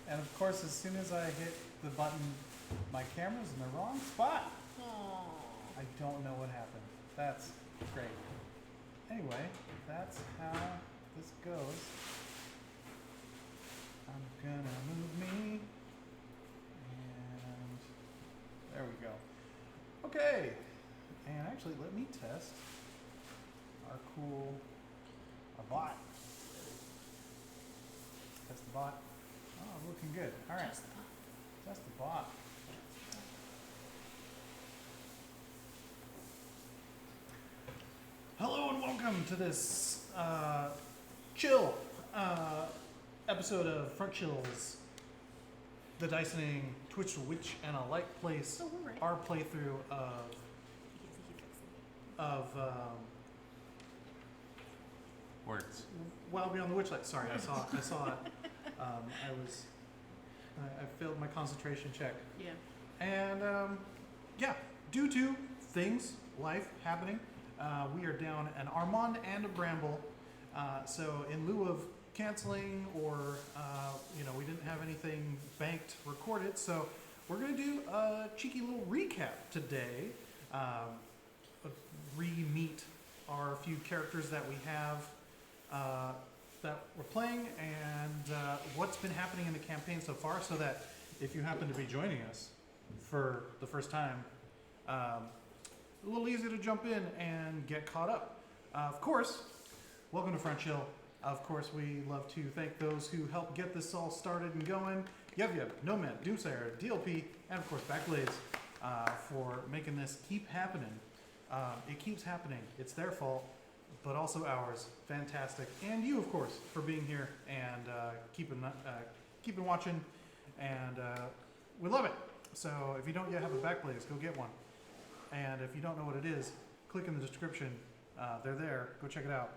And of course, as soon as I hit the button, my camera's in the wrong spot. Aww. I don't know what happened. That's great. Anyway, that's how this goes. I'm gonna move me. And there we go. Okay. And actually, let me test our bot. Test the bot. Oh, looking good. All right. Test the bot. Hello and welcome to this chill episode of Front Chills, the Dicening Twitch Witch and a Light Place. Oh, we're right. Our playthrough of Words. Wild Beyond the Witchlight. Sorry, I saw it. I failed my concentration check. Yeah. And due to things, life happening, we are down an Armand and a Bramble. So in lieu of canceling or, we didn't have anything banked recorded, so we're going to do a cheeky little recap today. Re-meet our few characters that we have that we're playing and what's been happening in the campaign so far, so that if you happen to be joining us for the first time, a little easy to jump in and get caught up. Of course, welcome to Front Chill. Of course, we love to thank those who helped get this all started and going. Yub, Nomad, Doomsayer, DLP, and of course Backblaze for making this keep happening. It keeps happening. It's their fault, but also ours. Fantastic. And you, of course, for being here and keeping watching. And we love it. So if you don't yet have a Backblaze, go get one. And if you don't know what it is, click in the description. They're there. Go check it out.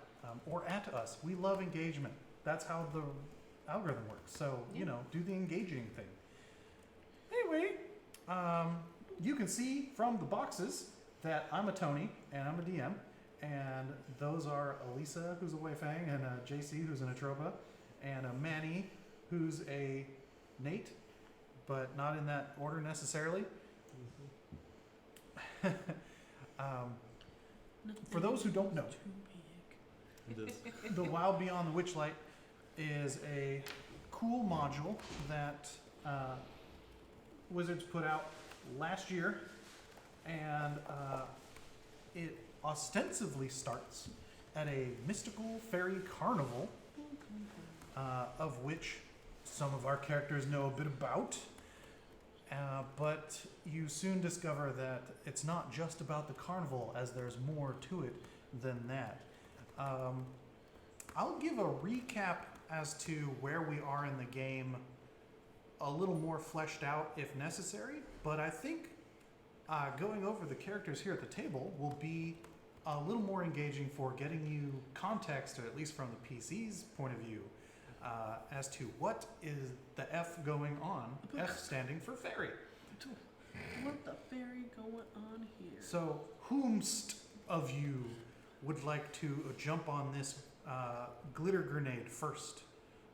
Or at us. We love engagement. That's how the algorithm works. So, do the engaging thing. Anyway, you can see from the boxes that I'm a Tony and I'm a DM. And those are Elisa, who's a Feng, and JC, who's an Atropa, and a Manny, who's a Nate, but not in that order necessarily. For those who don't know, the Wild Beyond the Witchlight is a cool module that Wizards put out last year, and it ostensibly starts at a mystical fairy carnival, of which some of our characters know a bit about. But you soon discover that it's not just about the carnival, as there's more to it than that. I'll give a recap as to where we are in the game, a little more fleshed out if necessary, but I think going over the characters here at the table will be a little more engaging for getting you context, or at least from the PC's point of view, as to what is the F going on, F standing for fairy. What the fairy going on here? So, whomst of you would like to jump on this glitter grenade first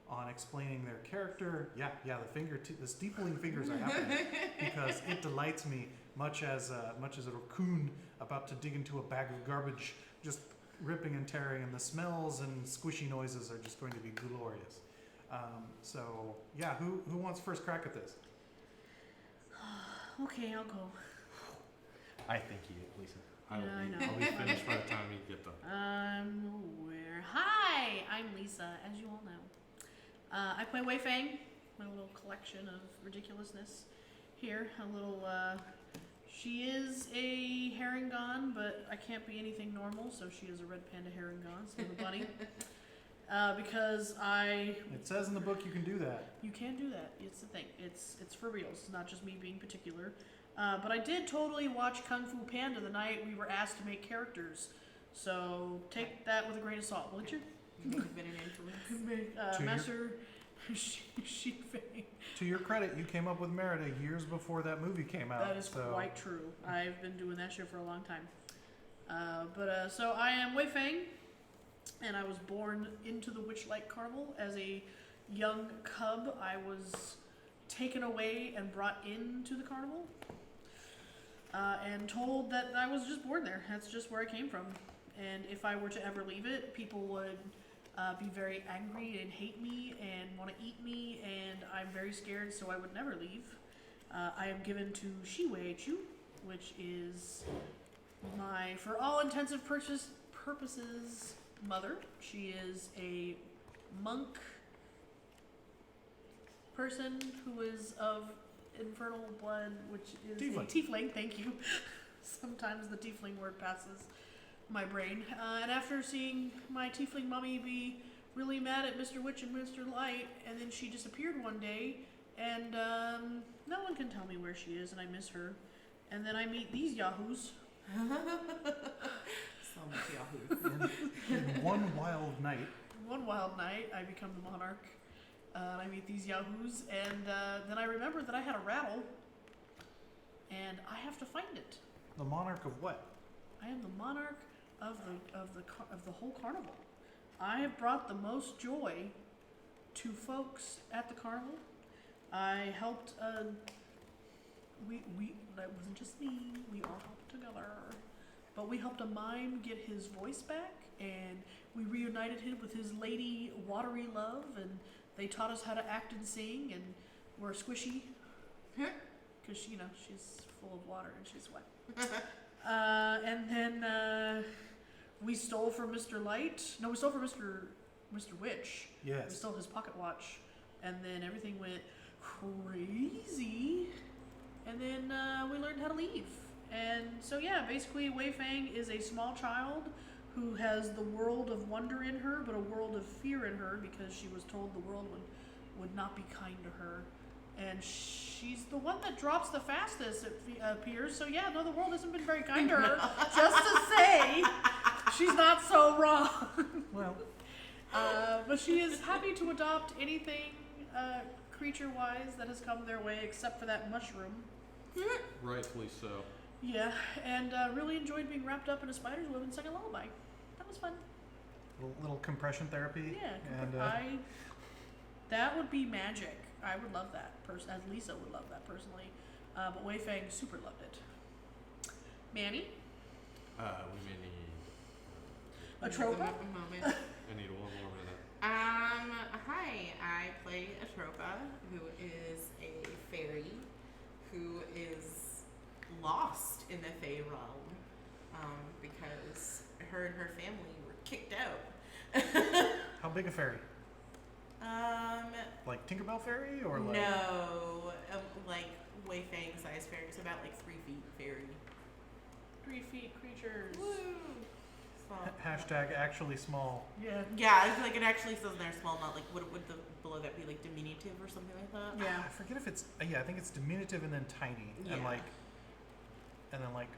on explaining their character? The steepling fingers are happening because it delights me much as a raccoon about to dig into a bag of garbage, just ripping and tearing, and the smells and squishy noises are just going to be glorious. Who wants first crack at this? Okay, I'll go. I think you, Lisa. I know. I'll be finished by the time you get done. I'm aware. Hi, I'm Lisa, as you all know. I play Wei Feng, my little collection of ridiculousness here. A little, she is a Herringon, but I can't be anything normal, so she is a red panda Herringon, so the bunny. Because It says in the book you can do that. you can do that. It's the thing. It's for real. It's not just me being particular. But I did totally watch Kung Fu Panda the night we were asked to make characters. So take that with a grain of salt, won't you? You've been an influence. Master Shi Feng. To your credit, you came up with Merida years before that movie came out. That is quite true. I've been doing that shit for a long time. So I am Wei Feng, and I was born into the Witchlight Carnival as a young cub. I was taken away and brought into the carnival, and told that I was just born there. That's just where I came from. And if I were to ever leave it, people would be very angry and hate me and want to eat me, and I'm very scared, so I would never leave. I am given to Shi-Wei-Chu, which is my, for all intensive purposes, mother. She is a monk person who is of infernal blood, which is Tiefling. a tiefling. Thank you. Sometimes the tiefling word passes my brain. And after seeing my tiefling mummy be really mad at Mr. Witch and Mr. Light, and then she disappeared one day, and no one can tell me where she is, and I miss her. And then I meet these yahoos. So much Yahoo. In one wild night, One wild night, I become the monarch. And I meet these yahoos, and then I remember that I had a rattle, and I have to find it. the monarch of what? I am the monarch of the whole carnival. I have brought the most joy to folks at the carnival. I helped. We that wasn't just me. We all helped together. But we helped a mime get his voice back, and we reunited him with his lady Watery Love, and they taught us how to act and sing, and we're squishy. Because, she's full of water and she's wet. And then we stole from Mr. Light. No, we stole from Mr. Witch. We Yes. stole his pocket watch. And then everything went crazy. And then we learned how to leave. And so, yeah, basically, Wei Feng is a small child who has the world of wonder in her, but a world of fear in her because she was told the world would not be kind to her. And she's the one that drops the fastest, it appears. So, yeah, no, the world hasn't been very kind to her. Just to say, she's not so wrong. Well, But she is happy to adopt anything creature-wise that has come their way, except for that mushroom. Rightfully so. Yeah, and really enjoyed being wrapped up in a spider's web and sang a lullaby. That was fun. little compression therapy. Yeah, And that would be magic. I would love that. As Lisa would love that personally. But Wei Feng super loved it. Manny? We may need. Atropa? A moment. I need one more minute. Hi, I play Atropa, who is a fairy who is lost in the Fey realm because her and her family were kicked out. how big a fairy? Like Tinkerbell fairy, or like? No, like Wei Feng size fairy, so about like 3 feet fairy. 3 feet creatures. Woo! Small. Hashtag actually small. Yeah. Yeah, it's like it actually says in there small, not like would the below that be like diminutive or something like that? Yeah. I forget if it's I think it's diminutive and then tiny and Yeah. then like.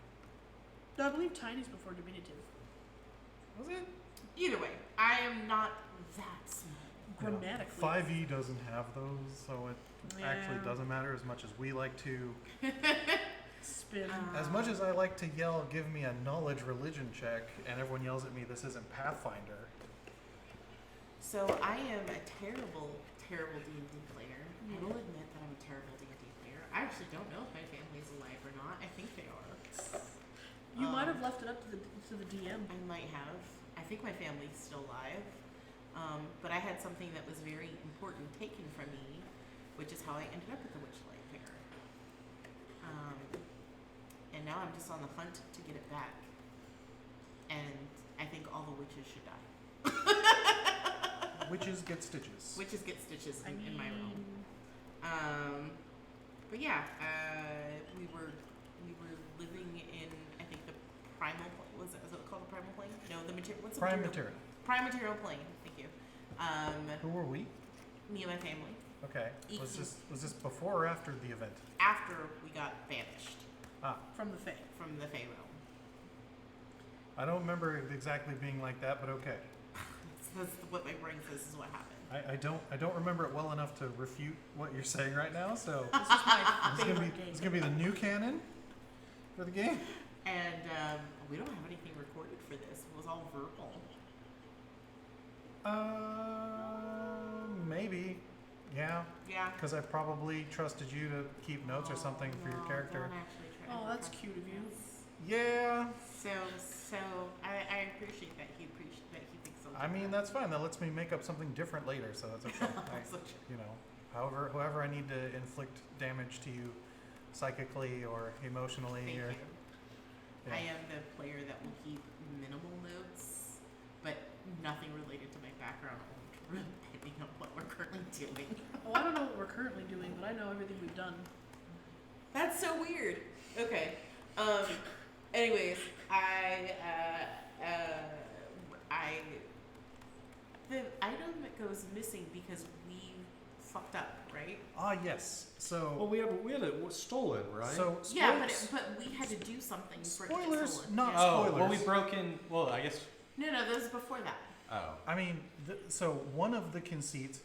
No, I believe tiny's before diminutive. Was it? Either way, I am not that small. Grammatically. 5e doesn't have those, so it actually Yeah. doesn't matter as much as we like to. Spin. As much as I like to yell, "Give me a knowledge religion check," and everyone yells at me, "This isn't Pathfinder." So I am a terrible, terrible D&D player. I will admit that I'm a terrible D&D player. I actually don't know if my family is alive or not. I think they are. You might have left it up to the DM. I might have. I think my family's still alive. But I had something that was very important taken from me, which is how I ended up at the Witchlight Fair. And now I'm I'm just on the hunt to get it back. And I think all the witches should die. Witches get stitches. Witches get stitches I in my realm. mean, But yeah, we were living in, I think, the primal is it called the primal plane? No, the material. What's the Prime material? material. Prime material plane. Thank you. Who were we? Me and my family. Okay. Was this before or after the event? After we got banished from the Fae. from the Fey realm. I don't remember it exactly being like that, but okay. That's what my brain says is what happened. I don't remember it well enough to refute what you're saying right now, so This is my it's favorite game. gonna be the new canon for the game. And we don't have anything recorded for this. It was all verbal. Maybe, yeah, Yeah. because I probably trusted you to keep notes or something for your No, character. don't actually try Oh, to that's record cute of you. this. Yeah, So I appreciate that he thinks so. I mean that's fine. That lets me make up something different later, so that's okay. You know, however I need to inflict damage to you, psychically or emotionally, Thank or you. yeah. I am the player that will keep minimal notes, but nothing related to my background, depending on what we're currently doing. Oh, I don't know what we're currently doing, but I know everything we've done. That's so weird. Okay. Anyways, the item goes missing because we fucked up, right? Yes. So Well, we had it stolen, right? so Yeah, spoilers- but we had to do something for it to get Spoilers, stolen. not Yeah. oh, well, spoilers. we broke in. Well, I guess. No, this is before that. Oh. I mean, so one of the conceits,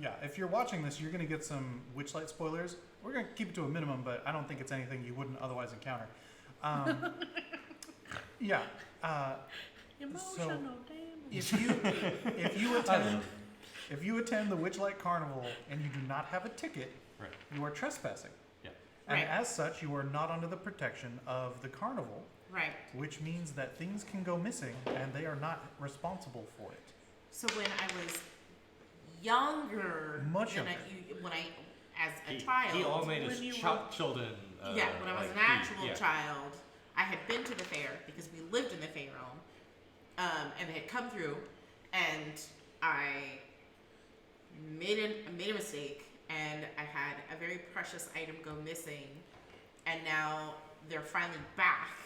yeah, if you're watching this, you're going to get some Witchlight spoilers. We're going to keep it to a minimum, but I don't think it's anything you wouldn't otherwise encounter. Yeah. Emotional damage. If you attend the Witchlight Carnival and you do not have a ticket, Right. you are trespassing. Yeah. And Right. as such, you are not under the protection of the carnival, Right. which means that things can go missing and they are not responsible for it. So when I was younger, Much than younger. when I, as a child, He all made When his you children. yeah, when I was like, an actual yeah. child, I had been to the fair because we lived in the fair realm, and they had come through, and I made a mistake, and I had a very precious item go missing, and now they're finally back,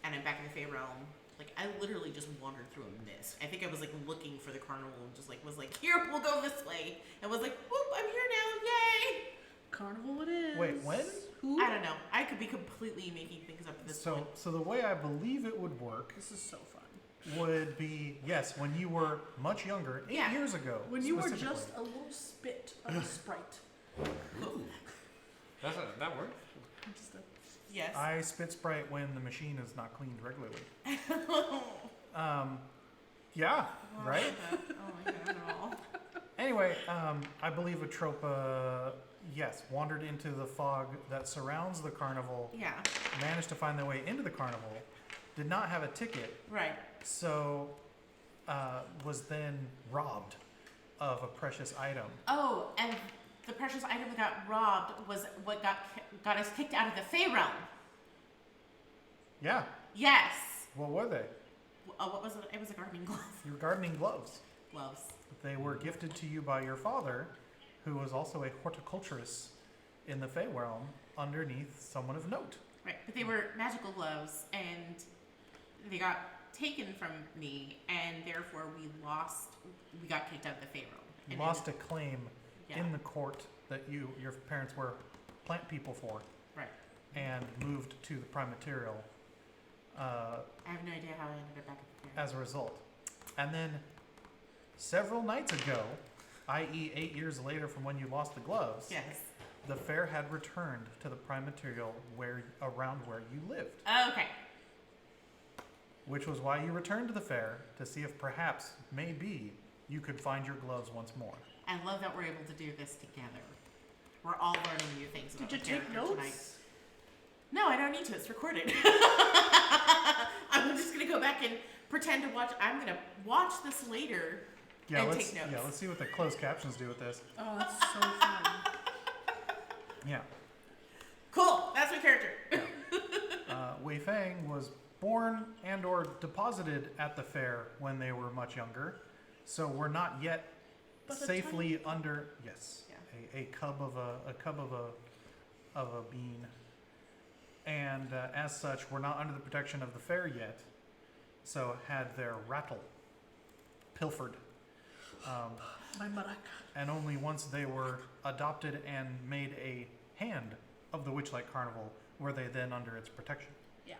and I'm back in the fair realm. Like, I literally just wandered through a mist. I think I was like looking for the carnival and just like was like, here, we'll go this way, and was like, whoop, I'm here now, yay! Carnival it is. Wait, when? Who? I don't know. I could be completely making things up at this point. So the way I believe it would work This is so fun. would be, yes, when you were much younger, 8 Yeah. years ago. When you were specifically. just a little spit of a sprite. That worked. Just a, Yes. I spit Sprite when the machine is not cleaned regularly. Yeah, right? Oh my god, no. Anyway, I believe Atropa, yes, wandered into the fog that surrounds the carnival, Yeah, managed to find their way into the carnival, did not have a ticket, right. so was then robbed of a precious item. Oh, and the precious item that got robbed was what got us kicked out of the Fey realm. Yeah, Yes. what were they? What was it? It was a gardening glove. Your gardening gloves. Gloves. They were gifted to you by your father, who was also a horticulturist in the Fey realm, underneath someone of note. Right, but they were magical gloves, and they got taken from me, and therefore we got kicked out of the Fey realm. You And lost a then- claim yeah, in the court that your parents were plant people for, right. and moved to the prime material I have no idea how I ended up back at the fair. as a result. And then several nights ago, i.e. 8 years later from when you lost the gloves, Yes. the fair had returned to the prime material around where you lived, Okay. which was why you returned to the fair to see if perhaps, maybe, you could find your gloves once more. I love that we're able to do this together. We're all learning new things about did you the take character notes? tonight. No, I don't need to. It's recorded. I'm just gonna go back and pretend to watch. I'm gonna watch this later Yeah, and let's take notes. yeah, let's see what the closed captions do with this. oh, that's so fun. Yeah. Cool. That's my character. Feng was born and or deposited at the fair when they were much younger, so we're not yet But a safely tiny- under a cub of a bean, and as such, we're not under the protection of the fair yet. So had their rattle pilfered, My maraca. and only once they were adopted and made a hand of the Witchlight Carnival were they then under its protection. Yeah.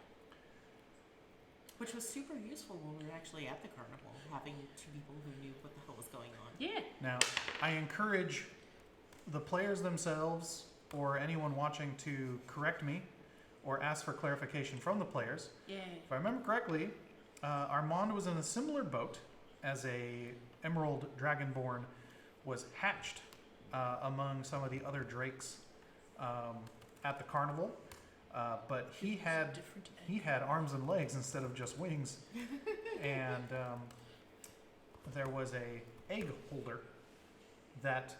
Which was super useful when we were actually at the carnival, having two people who knew what the hell was going on. Yeah. Now, I encourage the players themselves or anyone watching to correct me or ask for clarification from the players. Yeah. If I remember correctly, Armand was in a similar boat as a Emerald Dragonborn was hatched among some of the other drakes at the carnival, but he had arms and legs instead of just wings, and there was a egg holder that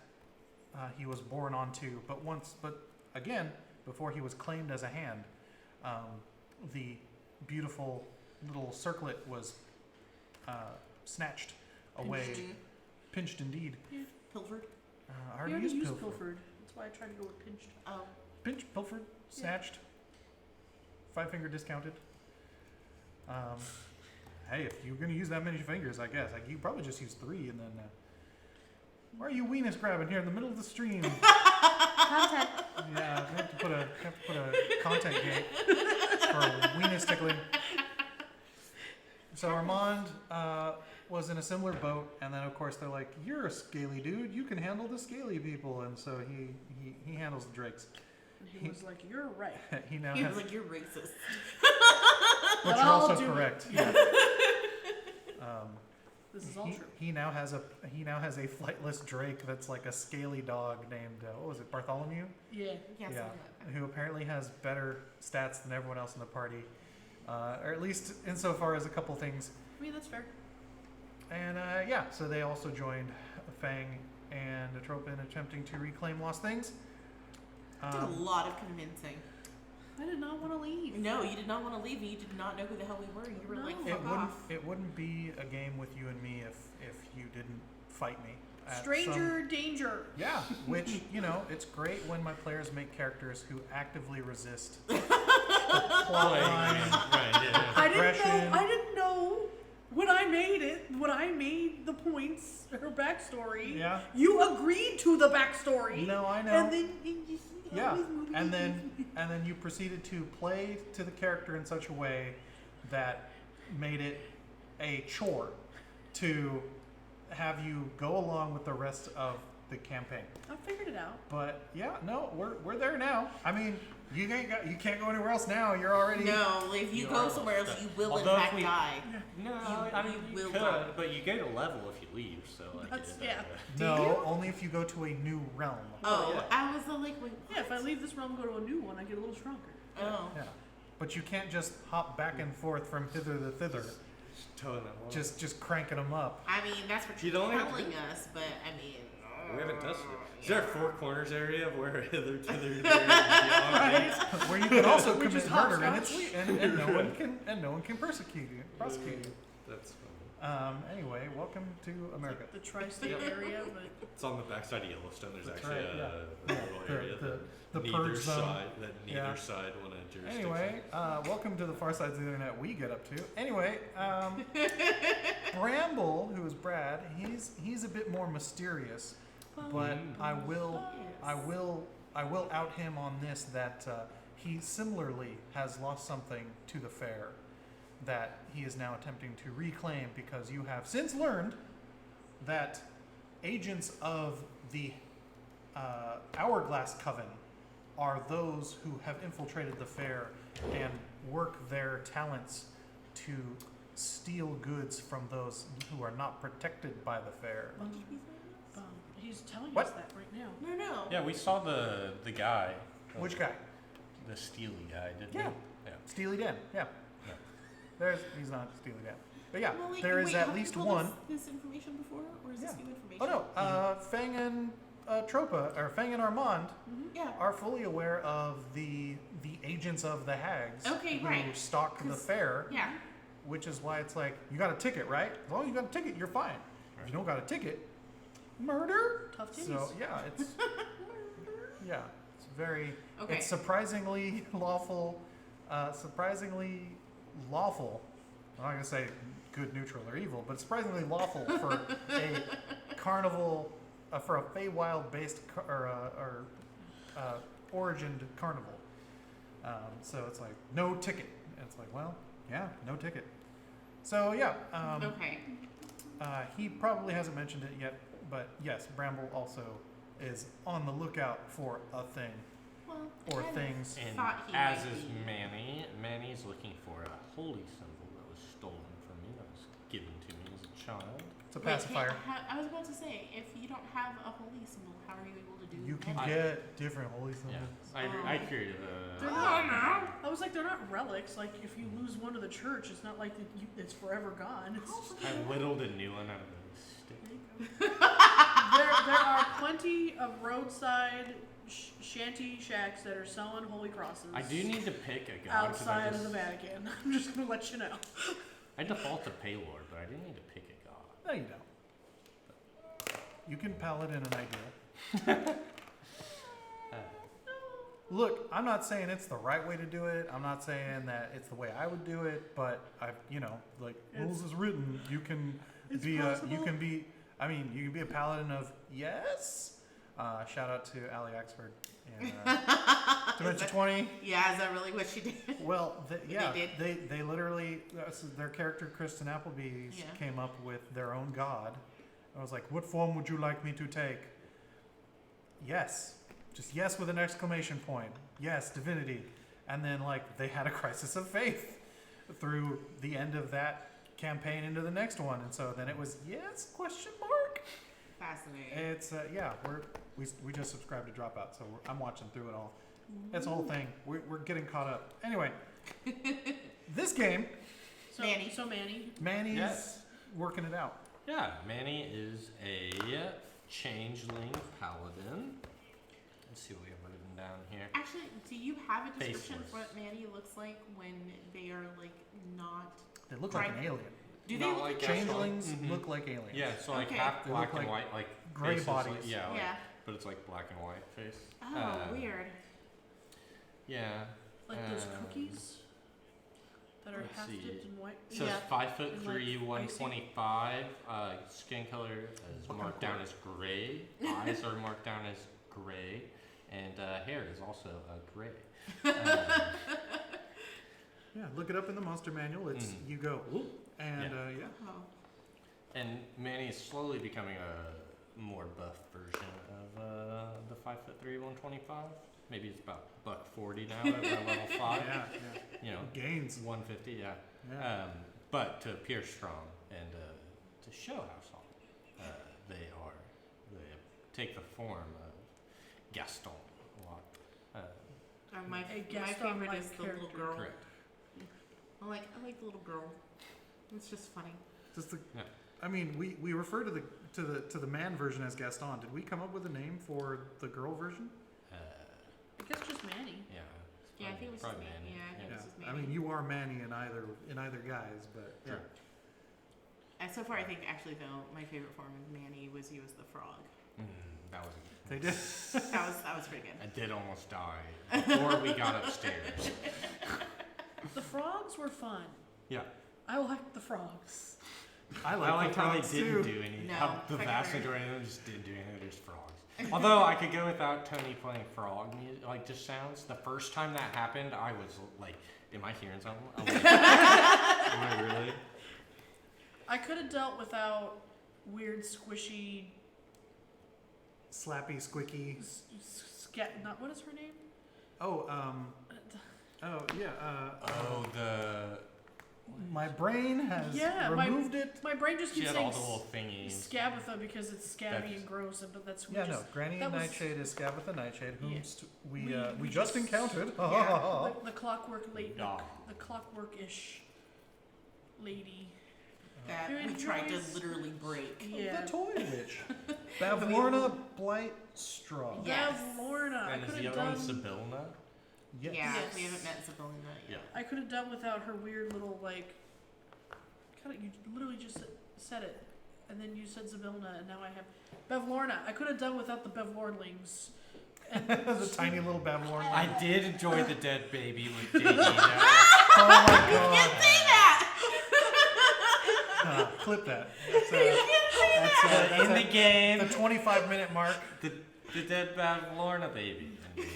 he was born onto, but again, before he was claimed as a hand, the beautiful little circlet was snatched away, pinched indeed. Yeah. Pilfered? I You already already used used pilfer. pilfered. That's why I tried to go with pinched. Oh. Pinched, pilfered, Yeah. snatched, 5-finger discounted. Hey, if you're gonna use that many fingers, I guess you probably just use 3 and then. Why are you weenus grabbing here in the middle of the stream? Content. Yeah, we have to put a content gate for weenus tickling. So Armand was in a similar boat, and then of course they're like, "You're a scaly dude. You can handle the scaly people," and so he handles the drakes. And he was like, "You're right." He now He has, was like, you're racist. which But you're I'll also do it. correct. Yeah. This is all true. He now has a flightless drake that's like a scaly dog named what was it, Bartholomew? Yeah. Yeah, Yeah, something who apparently has better stats than everyone else in the party, or at least insofar as a couple things. I mean, that's fair. And so they also joined Feng and Atropa in attempting to reclaim lost things. like that. Did a lot of convincing. I did not want to leave. No, you did not want to leave. You did not know who the hell we were. You were like, No. fuck off. It wouldn't be a game with you and me if you didn't fight me. at Stranger danger. Yeah, which, it's great when my players make characters who actively resist the plot line. Right, yeah. Progression. I didn't know when I made the points, her backstory. Yeah. You agreed to the backstory. No, I know. And then you just Yeah, always moving and then you proceeded to play to the character in such a way that made it a chore to have you go along with the rest of the campaign. I figured it out. But yeah, no, we're there now. I mean, you can't go anywhere else now. You're already No, if you You go are somewhere else, stuck. you will Although in if fact we- die. No, You- I mean, you you will could, die. but you gain a level if you leave, so I That's- get it. yeah. No, only if you go to a new realm. Oh, yeah. I was like, wait, Yeah, if I leave this realm and go to a new one, I get a little stronger. oh. Yeah, but you can't just hop back and forth from hither to thither, Towing that one. just cranking them up. I mean, that's what You you're don't have to telling do- us, but I mean. We haven't touched it. Is there a four corners area where hither, beyond? Where you can also We commit just murder and hopscotch. and no one can prosecute you. That's funny. Anyway, welcome to America. The tri-state Yep. area, but It's on the backside of Yellowstone. There's That's actually right, a little The- area the- that the neither purge zone. side Yeah. want a jurisdiction. Anyway, welcome to the far sides of the internet we get up to. Anyway, Bramble, who is Brad, he's a bit more mysterious, but I will out him on this that he similarly has lost something to the fair that he is now attempting to reclaim because you have since learned that agents of the Hourglass Coven are those who have infiltrated the fair and work their talents to steal goods from those who are not protected by the fair. he's telling What? us that right now. No. Yeah, we saw the guy. Which guy? The Steely guy, didn't Yeah. we? Yeah. Steely Dan. Yeah. Yeah. He's not Steely Dan. But yeah, Well, like, there is wait, at have you least told one. us this information before, or is this Yeah. new information? Oh no, Feng and Atropa, or Feng and Armand, Yeah. are fully aware of the agents of the hags Okay, who right. stalk the 'Cause- fair, Yeah. which is why it's like, you got a ticket, right? As long as you got a ticket, you're fine. If you don't got a ticket, murder? Tough titties. So, yeah, it's... yeah, it's very... Okay. It's surprisingly lawful, surprisingly lawful. I'm not going to say good, neutral, or evil, but surprisingly lawful for a carnival, for a Feywild-based origined carnival. So it's like, no ticket. And it's like, well, yeah, no ticket. So, yeah. Okay. He probably hasn't mentioned it yet, but yes, Bramble also is on the lookout for a thing. Well, Or I things. And thought he as might is be. Manny, Manny's looking for a holy symbol that was stolen from me, that was given to me as a child. It's a Wait, pacifier. I was about to say, if you don't have a holy symbol, how are you able to do You can anything? get different holy Yeah, symbols. I created They're a. not. I was like, they're not relics. Like, if you lose one to the church, it's not like it's forever gone. It's just, I whittled a new one out of a stick. there are plenty of roadside shanty shacks that are selling holy crosses. I do need to pick a god. 'Cause I outside just, of the Vatican. I'm just gonna let you know. I default to Paylor, but I do need to pick a god. No, you don't. You can paladin an ideal. Look, I'm not saying it's the right way to do it. I'm not saying that it's the way I would do it, but like rules is written. You can It's be possible. you can be. I mean, you can be a paladin of yes. Shout out to Ali Axford in Dimension 20. Yeah, is that really what she did? Well, yeah, did? they literally their character Kristen Appleby's Yeah. came up with their own god. I was like, what form would you like me to take? Yes, just yes with an exclamation point. Yes, divinity, and then like they had a crisis of faith through the end of that campaign into the next one, and so then it was yes question mark. Fascinating. It's we just subscribed to Dropout, so I'm watching through it all. It's a whole thing. We're getting caught up. Anyway, this game, So Manny. So Manny. Manny's Yes. working it out. Yeah, Manny is a changeling paladin. Let's see what we have written down here. Actually, do you have a description Faceless. for what Manny looks like when they are like not? They look like an Right. alien. Do Not they look like like Gaston. Changelings Mhm. look like aliens. Yeah, so like Okay. half They black look and like white, like gray faces, bodies. Like, yeah, like, Yeah. but it's like black and white face. Oh, weird. Yeah. Like those cookies that are let's half see. dipped in white. So Yeah. it's 5'3", And, like, 125. Skin color is Fucking marked down as gray. Eyes are marked down as gray, and hair is also gray. Yeah, look it up in the monster manual. It's you go whoop, and yeah. Oh. And Manny is slowly becoming a more buff version of the 5'3", 125. Maybe it's about $140 now at level 5. Yeah, You know, gains. 150. Yeah. Yeah. But to appear strong and to show how strong they take the form of Gaston a lot. My Gaston-like favorite is the little character. girl. Correct. I like the little girl. It's just funny. Just the. Yeah. I mean, we refer to the man version as Gaston. Did we come up with a name for the girl version? I guess just Manny. Yeah. Yeah, I think it was just probably Manny. Manny. Yeah, I think Yeah. it was just I Manny. mean, you are Manny in either guys, but yeah. Sure. And so far, I think actually though, my favorite form of Manny was you as the frog. That was. They did. That was pretty good. I did almost die before we got upstairs. The frogs were fun. Yeah. I liked the frogs. I I like liked the how they frogs, didn't too. do anything. No, How the for vast sure. majority of them just didn't do anything. They're just frogs. Although I could go without Tony playing frog music, like just sounds. The first time that happened, I was like, "Am I hearing something? I was like, am I really?" I could have dealt without weird squishy Slappy, squicky. not what is her name? Oh, yeah. Oh, the My brain has Yeah, removed it. My brain just she keeps had saying all the little thingies. Scabitha because it's scabby That's- and gross, but that's Yeah, just, no. Granny that was- Nightshade is Scabatha Nightshade, whom Yeah. we We just just- encountered. the clockwork lady, Yeah. the clockwork-ish lady. that Who we tried to enjoys- literally break. Yeah. The toy witch. Bavlorna Blightstraw. Yes. Lorna. I And is could the have other one done. Sibilna? Yes. Yeah, Yes. we haven't met Sibilna yet. I could have done without her weird little like. Kind of, you literally just said it, and then you said Zabilna, and now I have Bevlorna. I could have done without the Bevlornlings. And The tiny little Bavlorna. I did enjoy the dead baby with Davey. Oh my You god. can't say that! Clip that. In the The game, 25-minute mark. the dead Bavlorna baby and baby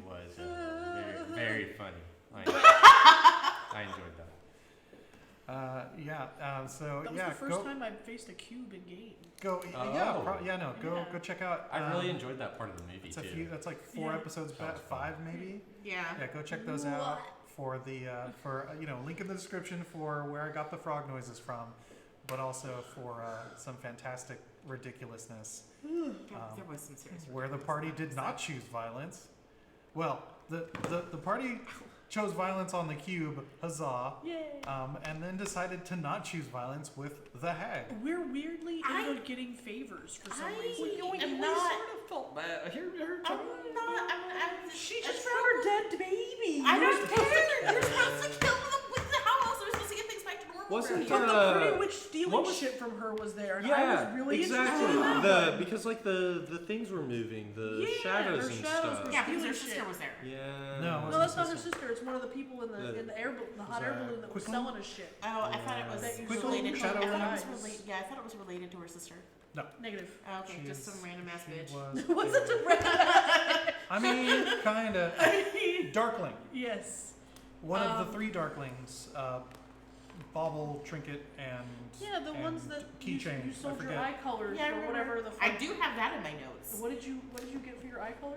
was very, very funny. I enjoyed that. So that was yeah, the first time I faced a cube in game. go. Oh. Go check out. I really enjoyed that part of the movie It's a too. few. That's like 4 Yeah. episodes back, Sounds fun. 5 maybe. Yeah. Yeah, go check those out for the link in the description for where I got the frog noises from, but also for some fantastic ridiculousness There was some serious where the party did not choose violence. Well, the party chose violence on the cube, huzzah, Yay! and then decided to not choose violence with the hag. We're weirdly I- ended up getting favors for some I- reason. I'm not. felt bad. She a just trouble- found her dead baby. I don't care. You're supposed to kill them with the house. We're supposed to get things back to normal. Wasn't But the- the pretty witch stealing what was- shit from her was there, and I Yeah, was really exactly. interested in that one. Because like the things were moving, the Yeah, shadows her and shadows stuff. were Yeah, because her stealing sister shit. was there. Yeah. No, it No, wasn't that's not her sister. sister. It's one of the people in the air the hot air balloon that was Quickly? selling us shit. Oh, I thought it was That you Quickly, related to. Shadow I thought it Eyes. was related. Yeah, I thought it was related to her sister. Negative. Oh, okay, She just is- some random ass she bitch. was Was it a- a red? I mean, kinda. Darkling. Yes. One of the 3 Darklings, Bauble, Trinket, and Yeah, the ones and that keychain. you sold I your forget. eye colors Yeah, I or remember. whatever the fuck. I do have that in my notes. What did you get for your eye color?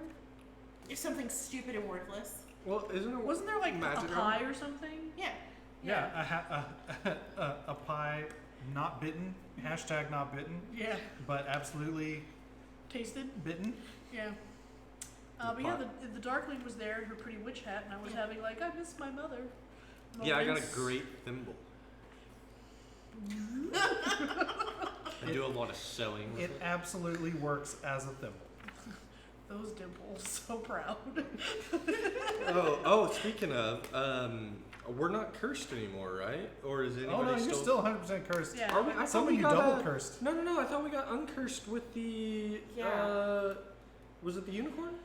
It's something stupid and worthless. Well, isn't it? Wasn't there like Magic a pie or something? Yeah. Yeah, a pie not bitten, hashtag not bitten, Yeah. but absolutely Tasted? bitten. Yeah. But yeah, the Darkling was there in her pretty witch hat, and I was having like, I miss my mother. Yeah, I got a moments. great thimble. I do a lot of sewing with It it. absolutely works as a thimble. Those dimples, so proud. Speaking of, we're not cursed anymore, right? Or is anybody Oh no, you're still? still 100% cursed. Yeah. Are we? I Some thought of we you got double cursed. No. I thought we got uncursed with the. Yeah. Was it the unicorn?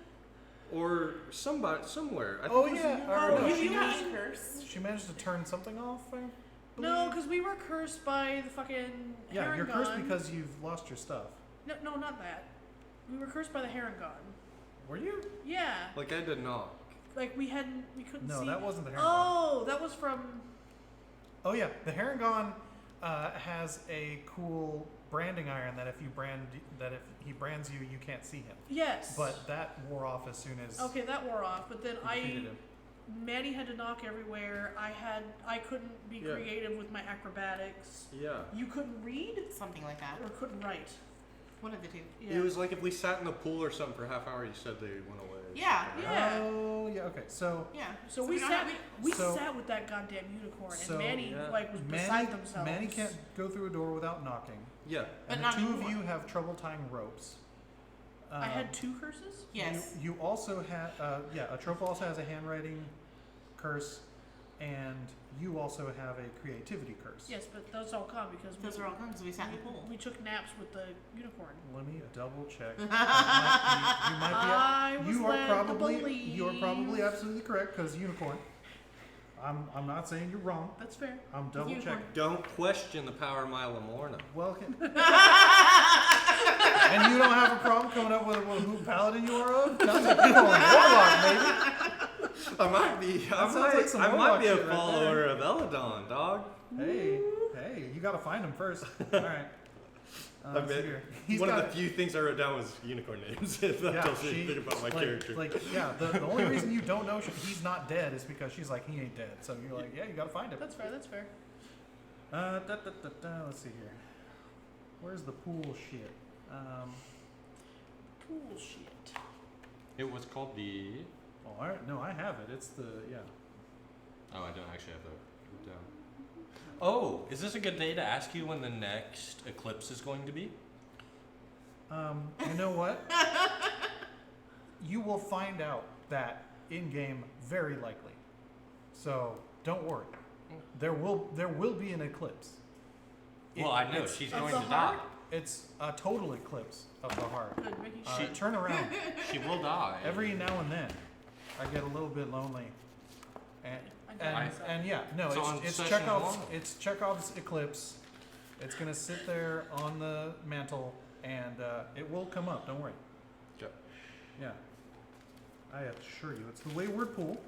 Or somebody somewhere? I Oh think it was yeah, the or Oh, no, you she, mean- managed, cursed. she managed to turn something off. I No, believe. because we were cursed by the fucking Yeah, you're cursed Herringon. because you've lost your stuff. No, not that. We were cursed by the Herringon. Were you? Yeah. Like I did not. Like we couldn't No, see. that wasn't the Herringon. Oh, that was from. Oh yeah, the Herringon has a cool branding iron that if he brands you, you can't see him. Yes. But that wore off as soon as Okay, that wore off. But then you defeated him. Manny had to knock everywhere. I couldn't be Yeah. creative with my acrobatics. Yeah. You couldn't read Something like that. or couldn't write. One of the two. Yeah. It was like if we sat in the pool or something for a half hour, you said they went away. Yeah. Yeah. Oh yeah. Okay. So Yeah. So we don't sat. have- We So- sat with that goddamn unicorn, So- and Manny Yeah. was Manny, beside themselves. Manny can't go through a door without knocking, Yeah. But and not the two anymore. of you have trouble tying ropes. I had 2 curses. Yes. You also have Atropa also has a handwriting curse, and you also have a creativity curse. Yes, but those all come because Those are all gone because we sat in the pool. we took naps with the unicorn. Let me double check. you I might be. was You are led to probably. believe. You are probably absolutely correct because unicorn. I'm not saying you're wrong. That's fair. I'm double Unicorn. checking. Don't question the power of my Lamorna. Welcome. And you don't have a problem coming up with who paladin you are of? Sounds like you're going warlock, maybe. I might be. That sounds like some I might warlock be a shit right follower there. of Eladon, dog. Hey, you gotta find him first. All right. I Let's see bet here. He's one got of the few things I wrote down was unicorn names. If that tells you anything about my character. The only reason you don't know he's not dead is because she's like, he ain't dead. So you're like, yeah, you gotta find him. That's fair. That's fair. Let's see here. Where's the pool shit? Pool shit. It was called the. Oh, no, I have it. It's the, yeah. Oh, I don't actually have that down. Oh, is this a good day to ask you when the next eclipse is going to be? You know what? You will find out that in game very likely. So don't worry. There will be an eclipse. Well, I know It's- she's Of going the to die. heart? It's a total eclipse of the heart. Good, making sure. Turn around. She will die. Every now and then, I get a little bit lonely, and I got and, myself. and yeah, no, It's on it's session Chekhov's. one. It's Chekhov's eclipse. It's gonna sit there on the mantle, and it will come up. Don't worry. Yep. Yeah, I assure you, it's the wayward pool,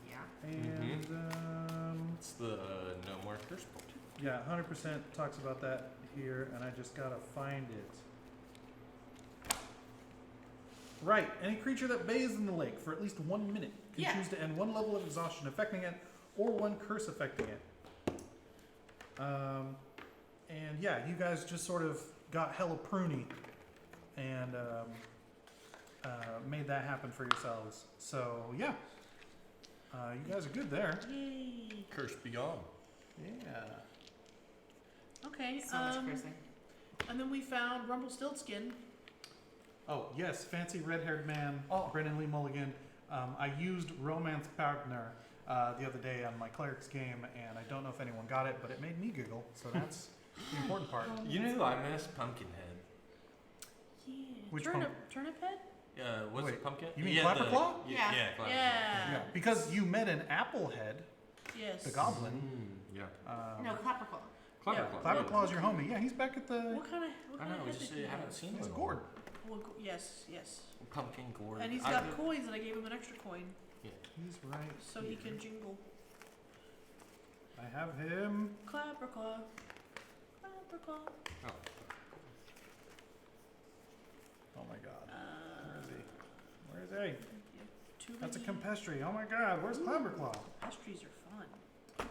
Yeah. and It's the no more curse bolt. yeah, 100% talks about that here, and I just gotta find it. Right, any creature that bathes in the lake for at least 1 minute can Yeah. choose to end one level of exhaustion affecting it, or one curse affecting it. And yeah, you guys just sort of got hella pruny, and made that happen for yourselves. So yeah, you guys are good there. Yay. Curse beyond. Yeah. Okay. So much cursing. And then we found Rumpelstiltskin. Oh yes, fancy red-haired man, Oh. Brennan Lee Mulligan. I used Romance Partner the other day on my cleric's game, and I don't know if anyone got it, but it made me giggle. So that's the important part. You know who I miss? Pumpkinhead. Yeah. Which Turnip head? Was Wait, it pumpkin? you mean yeah, Clapperclaw? Yeah, Yeah. yeah, Clapperclaw. Yeah. Yeah, because you met an Applehead, Yes. the goblin. Yeah. No, Clapperclaw. Yeah, Clapperclaw. Clapperclaw's your homie. Yeah, he's back at the. What kind of I know, we head just did he haven't have? seen He's him. gourd. Yes, yes. Pumpkin gourd. And he's I got do- coins, and I gave him an extra coin He's right. so he can jingle. I have him. Clapperclaw. Clapperclaw. Oh. Oh my god. Uh, Where is he? too That's a many Campestry. Oh my god, where's Clapperclaw? pastries are fun.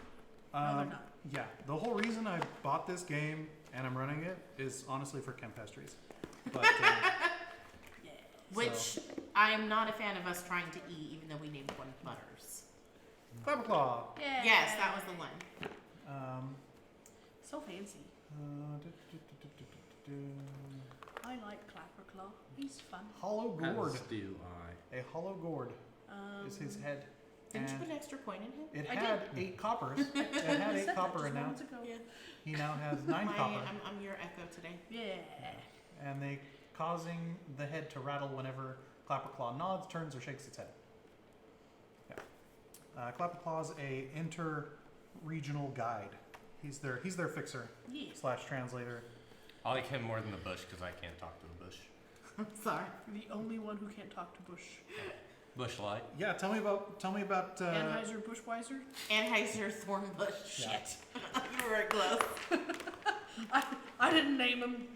No, they're not. Yeah, the whole reason I bought this game and I'm running it is honestly for Campestries. But Yeah. Which I am not a fan of us trying to eat, even though we named one Butters. Clapperclaw. Yeah. Yes, that was the one. So fancy. I like Clapperclaw. He's fun. Hollow gourd. As do I. A hollow gourd is his head. Didn't you And put an extra coin in him? it I had 8 coppers. It had I 8 said that copper just in now. moments ago. Yeah. He now has 9 copper. I'm your echo today. Yeah. And they causing the head to rattle whenever Clapperclaw nods, turns, or shakes its head. Yeah. Clapperclaw's a inter-regional guide. He's their fixer Yeah. / translator. I like him more than the bush because I can't talk to the bush. Sorry. The only one who can't talk to Bush. Bush light. Yeah, tell me about Anheuser Bushweiser. Anheuser Thornbush. Yeah. Shit. You were close. I didn't name him.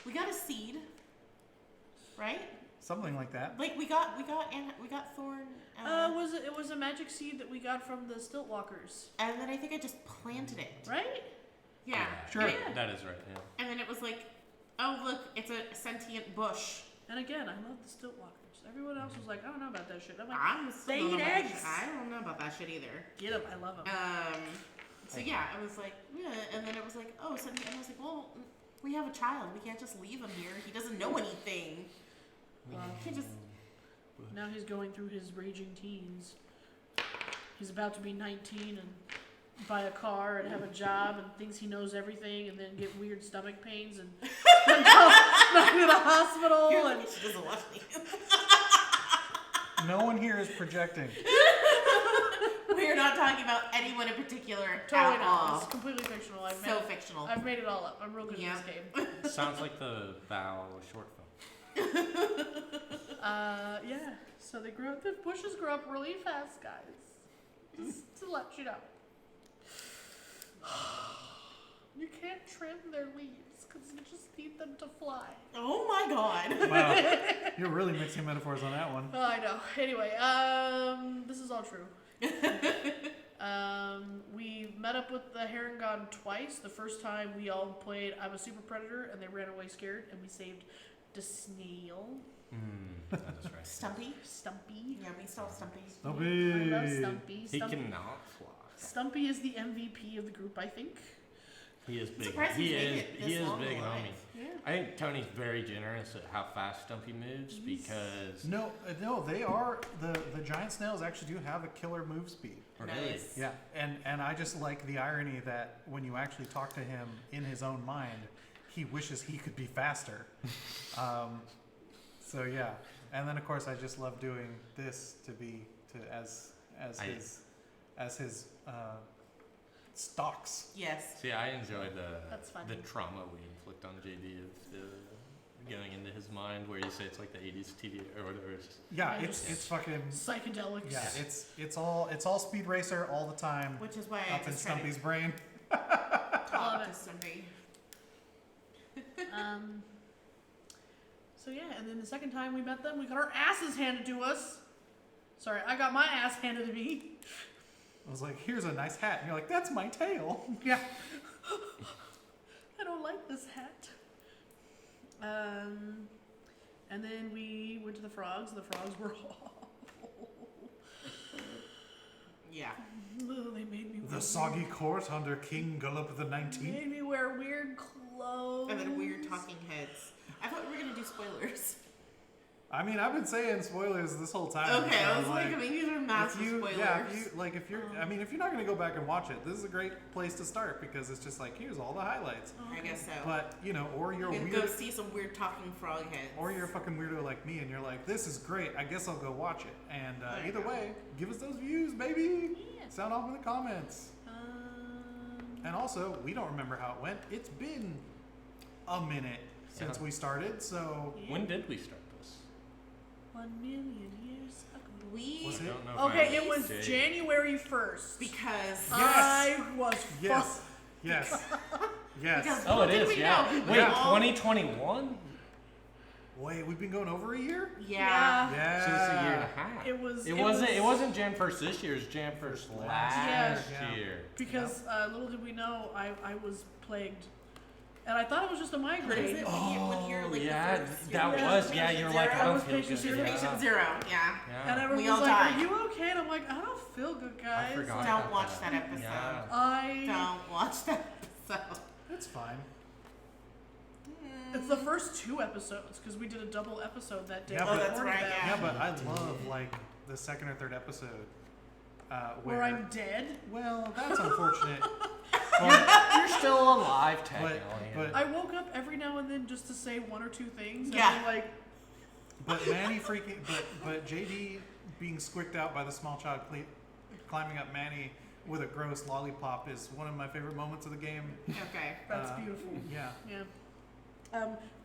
We got a seed, right? something like that. Like we got Thorn. It was a magic seed that we got from the Stiltwalkers, And then I think I just planted it. right? Yeah. Sure. And, Yeah. That is right, yeah. and then it was like, oh look, it's a sentient bush. And again, I love the Stiltwalkers. Everyone else was like, I don't know about that shit. I'm like, I'm still they don't know eat about that eggs. shit. I don't know about that shit either. get them. I love them. So yeah, I was like, yeah, and then it was like, oh, so, and I was like, well, we have a child. We can't just leave him here. He doesn't know anything. He just. Now he's going through his raging teens. He's about to be 19 and buy a car and have a job and thinks he knows everything and then get weird stomach pains and go back to the hospital. You're And like, she doesn't watch me. No one here is projecting. We're not talking about anyone in particular totally at not. all. It's completely fictional. So fictional. I've made it all up. I'm real good Yeah. at this game. Sounds like the Vow short film. Yeah. So the bushes grow up really fast, guys. Just to let you know. You can't trim their leaves because you just need them to fly. Oh my god. Wow, you're really mixing metaphors on that one. Oh, I know. Anyway, this is all true. We met up with the Harengon twice. The first time we all played I'm a Super Predator and they ran away scared and we saved Snail. That is right. Stumpy. Stumpy. Yeah, we saw Stumpy. I love Stumpy. Stumpy. He Stumpy. cannot fly. Stumpy is the MVP of the group, I think. He is big. Surprised He he's made is. it He this is long big, alive. homie. Yeah. I think Tony's very generous at how fast Stumpy moves because. No, they are the giant snails actually do have a killer move speed. Really? Nice. Yeah, and I just like the irony that when you actually talk to him in his own mind, he wishes he could be faster. So yeah, and then of course I just love doing this as his stocks. Yes. See, I enjoy That's fun. the trauma we inflict on JD of going into his mind, where you say it's like the '80s TV or whatever. It's just, Yeah, Yeah, it's just- fucking Psychedelics. yeah, it's all Speed Racer all the time Which is why I up in just try to Stumpy's brain. Love talk it. to Stumpy. So yeah, and then the second time we met them, we got our asses handed to us. Sorry, I got my ass handed to me. I was like, here's a nice hat, and you're like, that's my tail. Yeah. I don't like this hat. And then we went to the frogs. The frogs were awful. Yeah. Oh, they made me The wear soggy court under King Gullup the weird, 19th. made me wear weird clothes. And then weird talking heads. I thought we were gonna do spoilers. I mean, I've been saying spoilers this whole time. Okay, so, I was like, I mean, these are massive if you, spoilers. yeah, if you're, I mean, if you're not gonna go back and watch it, this is a great place to start because it's just like, here's all the highlights. Oh, I guess so. But you know, or you're you can weird, go see some weird talking frog heads. or you're a fucking weirdo like me, and you're like, this is great. I guess I'll go watch it. And There you either go. way, give us those views, baby. Yeah. Sound off in the comments. And also, we don't remember how it went. It's been a minute since Yeah. we started, so yeah. when did we start this? 1 million years ago. We Was I it? don't know if Okay, I it was did. January 1st. because I was yes, yes, yes. Because- Oh, it Did is. we Yeah. know? Wait, Yeah. 2021. Wait, we've been going over a year? yeah. Yeah. So it's a year and a half. It was. It wasn't Jan 1st this year. It was Jan 1st last Yeah. year. Because little did we know, I was plagued, and I thought it was just a What is migraine. it when you're like yeah, the first? that you're was. patient Yeah, you're like, zero? I I don't was feel patient good. zero. You're Yeah. patient zero. Yeah. Yeah. And everyone We was all like, died. "Are you okay?" And I'm like, "I don't feel good, guys." I forgot. Don't about watch that episode. Yeah. I. Don't watch that episode. It's fine. It's the first 2 episodes because we did a double episode that day. Yeah, We but- that's recorded right, that. yeah. Yeah, but I love like the second or third episode Where I'm dead. well, that's unfortunate. You're still alive, technically. but- I woke up every now and then just to say 1 or 2 things. Yeah. And then, like, But Manny freaking, but JD being squicked out by the small child climbing up Manny with a gross lollipop is one of my favorite moments of the game. Okay. that's beautiful. Yeah, Yeah.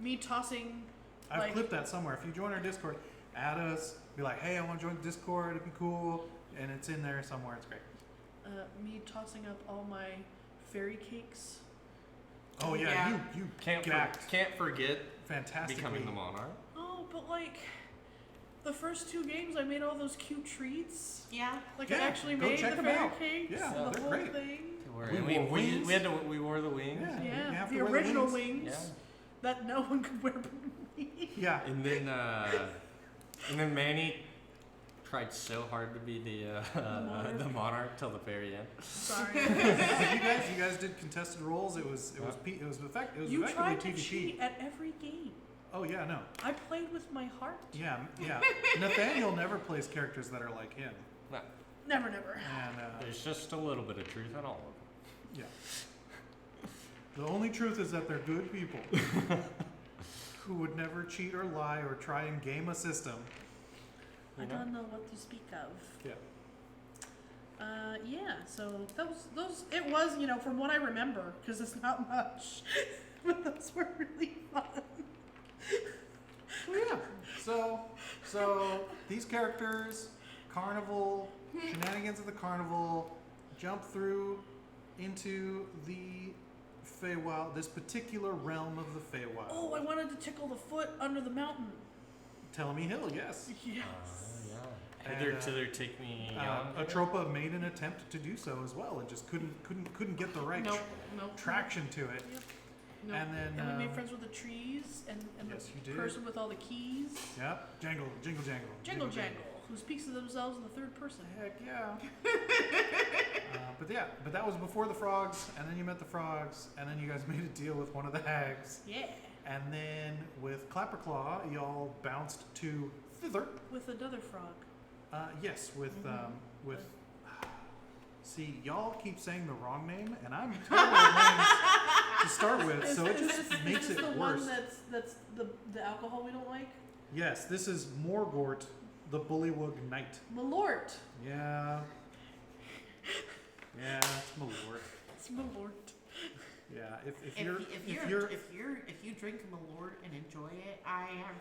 Me tossing. I've like, clipped that somewhere. If you join our Discord, add us. Be like, hey, I want to join the Discord. It'd be cool, and it's in there somewhere. It's great. me tossing up all my fairy cakes. Oh yeah, Yeah. you can't gacked forget fantastically. becoming the monarch. Oh, but like, the first 2 games, I made all those cute treats. Yeah. Like, Yeah, I actually go made check the 'em fairy out. cakes Yeah, and the they're whole great. thing. We wore wings. We wore the wings. Yeah. you Yeah, have the to wear the original wings. wings Yeah. that no one could wear but me. Yeah. And then Manny tried so hard to be the monarch till the very end. Sorry. you guys did contested roles. It was You effectively tried to PvP. cheat at every game. Oh yeah, no. I played with my heart. Yeah. Nathaniel never plays characters that are like him. No, Never. And there's just a little bit of truth in all of them. yeah. The only truth is that they're good people who would never cheat or lie or try and game a system. I You know? don't know what to speak of. Yeah. Yeah, so those it was, from what I remember, because it's not much, but those were really fun. Well, yeah. So these characters, carnival, shenanigans of the carnival, jump through into the Feywild, this particular realm of the Feywild. Oh, I wanted to tickle the foot under the mountain. Telemy Hill, yes. Yes. Yeah. And, Hither take me yonder. Atropa made an attempt to do so as well, and just couldn't get the right Nope. traction to it. Yep. And then we made friends with the trees and yes, the you did. person with all the keys. Yep, jingle jangle. Jingle Jangle, who speaks to themselves in the third person. Heck yeah. But yeah, but that was before the frogs, and then you met the frogs, and then you guys made a deal with one of the hags. Yeah. And then with Clapperclaw, y'all bounced to thither. With another frog. Yes, with. See, y'all keep saying the wrong name, and I'm terrible at names to start with, so it just makes it the worse. one that's the alcohol we don't like? Yes, this is Morgort, the Bullywug Knight. Malort. Yeah. Yeah, it's Malort. It's Malort. Yeah, if you drink Malort and enjoy it, I have